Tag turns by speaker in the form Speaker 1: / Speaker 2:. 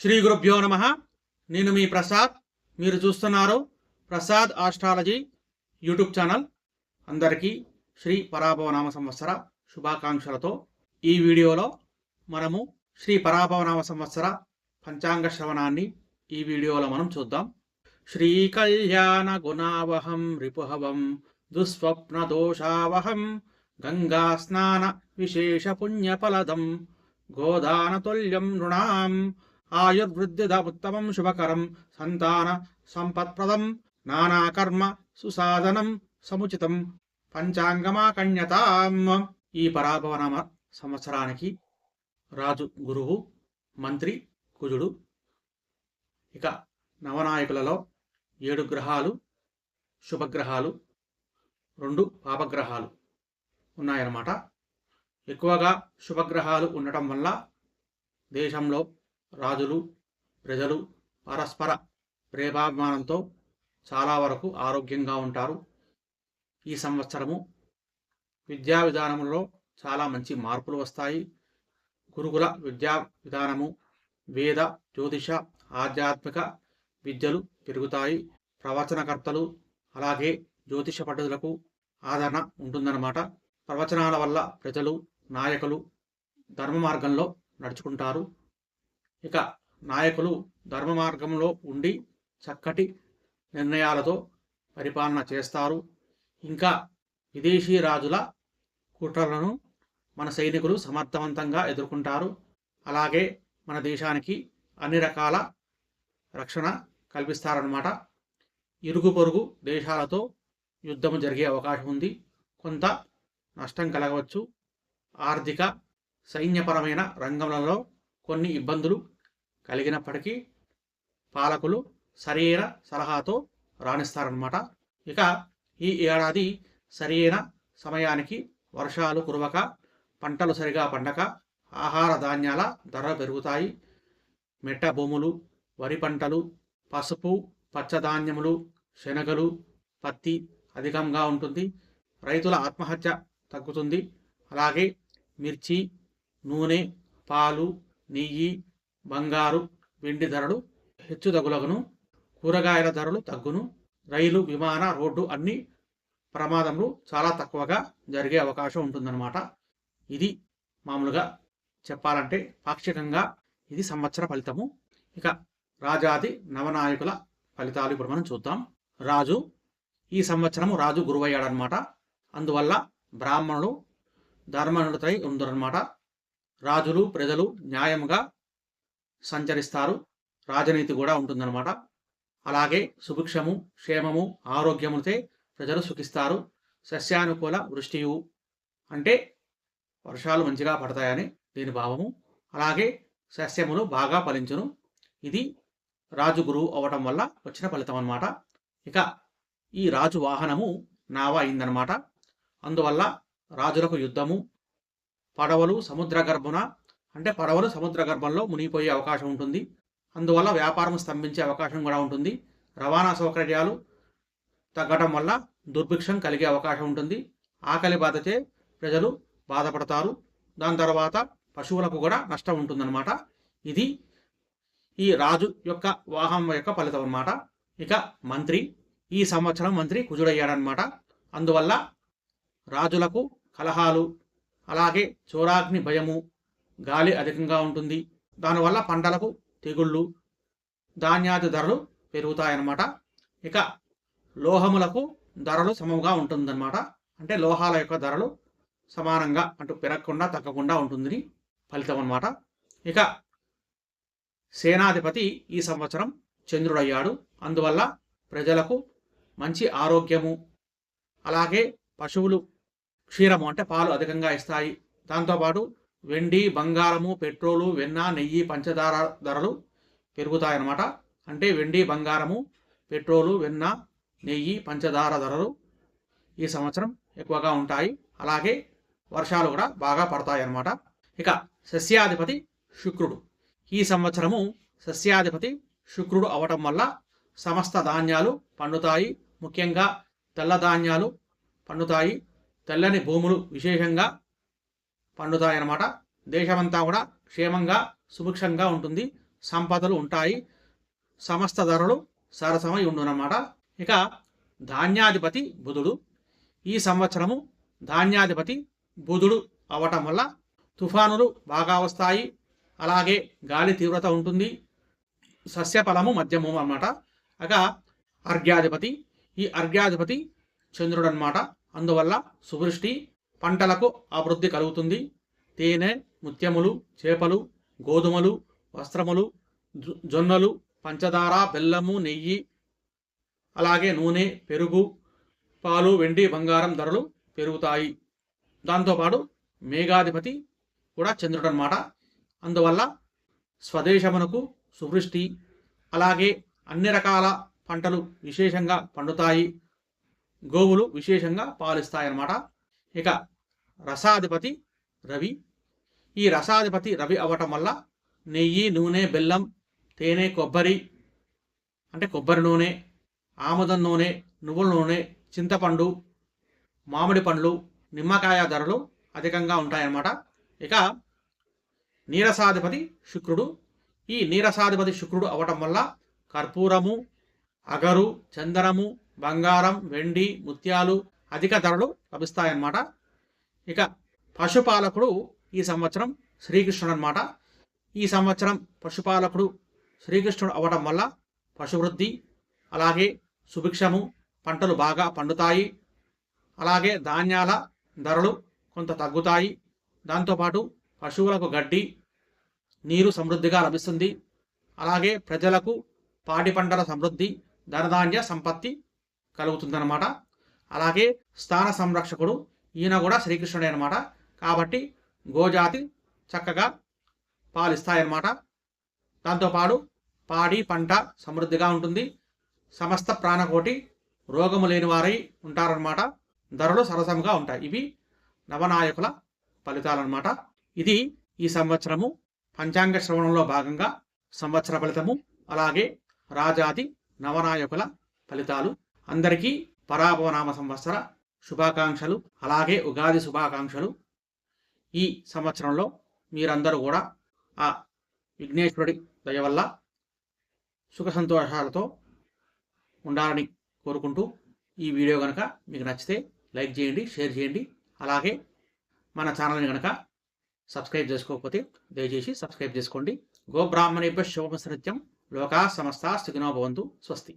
Speaker 1: శ్రీ గురుభ్యో నమః. నేను మీ ప్రసాద్. మీరు చూస్తున్నారు ప్రసాద్ ఆస్ట్రాలజీ యూట్యూబ్ ఛానల్. అందరికీ శ్రీ పరాభవనామ సంవత్సర శుభాకాంక్షలతో ఈ వీడియోలో మనము శ్రీ పరాభవనామ సంవత్సర పంచాంగ శ్రవణాన్ని ఈ వీడియోలో మనం చూద్దాం. శ్రీ కళ్యాణ గుణావహం రిపుహవం దుస్వప్న దోషావహం గంగా స్నాన విశేష పుణ్యఫలదం గోదానతుల్యం నృణాం ఆయుర్వృద్ధిదముత్తమం శుభకరం సంతాన సంపత్ప్రదం నానాకర్మ సుసాధనం సముచితం పంచాంగమాకణ్యతాం. ఈ పరాభవనామ సంవత్సరానికి రాజు గురువు, మంత్రి కుజుడు. ఇక నవనాయకులలో 7 గ్రహాలు శుభగ్రహాలు, 2 పాపగ్రహాలు ఉన్నాయన్నమాట. ఎక్కువగా శుభగ్రహాలు ఉండటం వల్ల దేశంలో రాజులు ప్రజలు పరస్పర ప్రేమాభిమానంతో చాలా వరకు ఆరోగ్యంగా ఉంటారు. ఈ సంవత్సరము విద్యా విధానంలో చాలా మంచి మార్పులు వస్తాయి. గురుకుల విద్యా విధానము, వేద జ్యోతిష ఆధ్యాత్మిక విద్యలు పెరుగుతాయి. ప్రవచనకర్తలు అలాగే జ్యోతిష పద్ధతులకు ఆదరణ ఉంటుందన్నమాట. ప్రవచనాల వల్ల ప్రజలు నాయకులు ధర్మ మార్గంలో నడుచుకుంటారు. ఇక నాయకులు ధర్మ మార్గంలో ఉండి చక్కటి నిర్ణయాలతో పరిపాలన చేస్తారు. ఇంకా విదేశీ రాజుల కుట్రలను మన సైనికులు సమర్థవంతంగా ఎదుర్కొంటారు. అలాగే మన దేశానికి అన్ని రకాల రక్షణ కల్పిస్తారన్నమాట. ఇరుగు పొరుగు దేశాలతో యుద్ధం జరిగే అవకాశం ఉంది. కొంత నష్టం కలగవచ్చు. ఆర్థిక సైన్యపరమైన రంగంలో కొన్ని ఇబ్బందులు కలిగినప్పటికీ పాలకులు సరైన సలహాతో రాణిస్తారన్నమాట. ఇక ఈ ఏడాది సరైన సమయానికి వర్షాలు కురవక, పంటలు సరిగా పండక ఆహార ధాన్యాల ధరలు పెరుగుతాయి. మెట్ట భూములు, వరి పంటలు, పసుపు, పచ్చధాన్యములు, శనగలు, పత్తి అధికంగా ఉంటుంది. రైతుల ఆత్మహత్య తగ్గుతుంది. అలాగే మిర్చి, నూనె, పాలు, నెయ్యి, బంగారు, వెండి ధరలు హెచ్చుతగులగును. కూరగాయల ధరలు తగ్గును. రైలు, విమాన, రోడ్డు అన్ని ప్రమాదములు చాలా తక్కువగా జరిగే అవకాశం ఉంటుందన్నమాట. ఇది మామూలుగా చెప్పాలంటే పాక్షికంగా ఇది సంవత్సర ఫలితము. ఇక రాజాది నవనాయకుల ఫలితాలు ఇప్పుడు మనం చూద్దాం. రాజు ఈ సంవత్సరము రాజు గురువయ్యాడనమాట. అందువల్ల బ్రాహ్మణులు ధర్మనులపై ఉందరన్నమాట. రాజులు ప్రజలు న్యాయంగా సంచరిస్తారు. రాజనీతి కూడా ఉంటుందన్నమాట. అలాగే సుభిక్షము, క్షేమము, ఆరోగ్యములతో ప్రజలు సుఖిస్తారు. సస్యానుకూల వృష్టియు అంటే వర్షాలు మంచిగా పడతాయని దీని భావము. అలాగే సస్యములు బాగా ఫలించును. ఇది రాజు గురువు అవ్వటం వల్ల వచ్చిన ఫలితం అన్నమాట. ఇక ఈ రాజు వాహనము నావ అయిందనమాట. అందువల్ల రాజులకు యుద్ధము, పడవలు సముద్ర గర్భున అంటే పడవలు సముద్ర గర్భంలో మునిగిపోయే అవకాశం ఉంటుంది. అందువల్ల వ్యాపారం స్తంభించే అవకాశం కూడా ఉంటుంది. రవాణా సౌకర్యాలు తగ్గడం వల్ల దుర్భిక్షం కలిగే అవకాశం ఉంటుంది. ఆకలి బాధచే ప్రజలు బాధపడతారు. దాని తర్వాత పశువులకు కూడా నష్టం ఉంటుందన్నమాట. ఇది ఈ రాజు యొక్క వాహనం యొక్క ఫలితం అన్నమాట. ఇక మంత్రి ఈ సంవత్సరం మంత్రి కుజుడయ్యాడనమాట. అందువల్ల రాజులకు కలహాలు, అలాగే చోరాగ్ని భయము, గాలి అధికంగా ఉంటుంది. దానివల్ల పంటలకు తెగుళ్ళు, ధాన్యాది ధరలు పెరుగుతాయన్నమాట. ఇక లోహములకు ధరలు సమముగా ఉంటుందన్నమాట. అంటే లోహాల యొక్క ధరలు సమానంగా అంటూ పెరగకుండా తగ్గకుండా ఉంటుందని ఫలితం అన్నమాట. ఇక సేనాధిపతి ఈ సంవత్సరం చంద్రుడయ్యాడు. అందువల్ల ప్రజలకు మంచి ఆరోగ్యము, అలాగే పశువులు క్షీరము అంటే పాలు అధికంగా ఇస్తాయి. దాంతోపాటు వెండి, బంగారము, పెట్రోలు, వెన్న, నెయ్యి, పంచదార ధరలు పెరుగుతాయన్నమాట. అంటే వెండి, బంగారము, పెట్రోలు, వెన్న, నెయ్యి, పంచదార ధరలు ఈ సంవత్సరం ఎక్కువగా ఉంటాయి. అలాగే వర్షాలు కూడా బాగా పడతాయి అన్నమాట. ఇక సస్యాధిపతి శుక్రుడు ఈ సంవత్సరము సస్యాధిపతి శుక్రుడు అవటం వల్ల సమస్త ధాన్యాలు పండుతాయి. ముఖ్యంగా తెల్ల ధాన్యాలు పండుతాయి. తెల్లని భూములు విశేషంగా పండుతాయన్నమాట. దేశమంతా కూడా క్షేమంగా సుభిక్షంగా ఉంటుంది. సంపదలు ఉంటాయి. సమస్త ధరలు సరసమై ఉండునమాట. ఇక ధాన్యాధిపతి బుధుడు. ఈ సంవత్సరము ధాన్యాధిపతి బుధుడు అవటం వల్ల తుఫానులు బాగా వస్తాయి. అలాగే గాలి తీవ్రత ఉంటుంది. సస్యఫలము మధ్యము అన్నమాట. ఇక అర్ఘ్యాధిపతి, ఈ అర్ఘ్యాధిపతి చంద్రుడు అన్నమాట. అందువల్ల సువృష్టి, పంటలకు అభివృద్ధి కలుగుతుంది. తేనె, ముత్యములు, చేపలు, గోధుమలు, వస్త్రములు, జొన్నలు, పంచదార, బెల్లము, నెయ్యి, అలాగే నూనె, పెరుగు, పాలు, వెండి, బంగారం ధరలు పెరుగుతాయి. దాంతోపాటు మేఘాధిపతి కూడా చంద్రుడు అన్నమాట. అందువల్ల స్వదేశమునకు సువృష్టి, అలాగే అన్ని రకాల పంటలు విశేషంగా పండుతాయి. గోవులు విశేషంగా పాలిస్తాయన్నమాట. ఇక రసాధిపతి రవి. ఈ రసాధిపతి రవి అవ్వటం వల్ల నెయ్యి, నూనె, బెల్లం, తేనె, కొబ్బరి అంటే కొబ్బరి నూనె, ఆముదం నూనె, నువ్వుల నూనె, చింతపండు, మామిడి పండ్లు, నిమ్మకాయ ధరలు అధికంగా ఉంటాయన్నమాట. ఇక నీరసాధిపతి శుక్రుడు. ఈ నీరసాధిపతి శుక్రుడు అవటం వల్ల కర్పూరము, అగరు, చందనము, బంగారం, వెండి, ముత్యాలు అధిక ధరలు లభిస్తాయన్నమాట. ఇక పశుపాలకుడు ఈ సంవత్సరం శ్రీకృష్ణుడు అన్నమాట. ఈ సంవత్సరం పశుపాలకుడు శ్రీకృష్ణుడు అవటం వల్ల పశువృద్ధి, అలాగే సుభిక్షము, పంటలు బాగా పండుతాయి. అలాగే ధాన్యాల ధరలు కొంత తగ్గుతాయి. దాంతోపాటు పశువులకు గడ్డి, నీరు సమృద్ధిగా లభిస్తుంది. అలాగే ప్రజలకు పాడి పంటల సమృద్ధి, ధనధాన్య సంపత్తి కలుగుతుందన్నమాట. అలాగే స్థాన సంరక్షకుడు ఈయన కూడా శ్రీకృష్ణుడే అనమాట. కాబట్టి గోజాతి చక్కగా పాలిస్తాయన్నమాట. దాంతోపాటు పాడి పంట సమృద్ధిగా ఉంటుంది. సమస్త ప్రాణకోటి రోగము లేని వారై ఉంటారన్నమాట. ధరలు సరసంగా ఉంటాయి. ఇవి నవనాయకుల ఫలితాలన్నమాట. ఇది ఈ సంవత్సరము పంచాంగ శ్రవణంలో భాగంగా సంవత్సర ఫలితము, అలాగే రాజాది నవనాయకుల ఫలితాలు. అందరికీ పరాభవనామ సంవత్సర శుభాకాంక్షలు, అలాగే ఉగాది శుభాకాంక్షలు. ఈ సంవత్సరంలో మీరందరూ కూడా ఆ విఘ్నేశ్వరుడి దయ వల్ల సుఖ సంతోషాలతో ఉండాలని కోరుకుంటూ, ఈ వీడియో కనుక మీకు నచ్చితే లైక్ చేయండి, షేర్ చేయండి. అలాగే మన ఛానల్ని కనుక సబ్స్క్రైబ్ చేసుకోకపోతే దయచేసి సబ్స్క్రైబ్ చేసుకోండి. గోబ్రాహ్మణేభ్యః శుభమస్తు నిత్యం. లోకా సమస్తా సుఖినో భవంతు. స్వస్తి.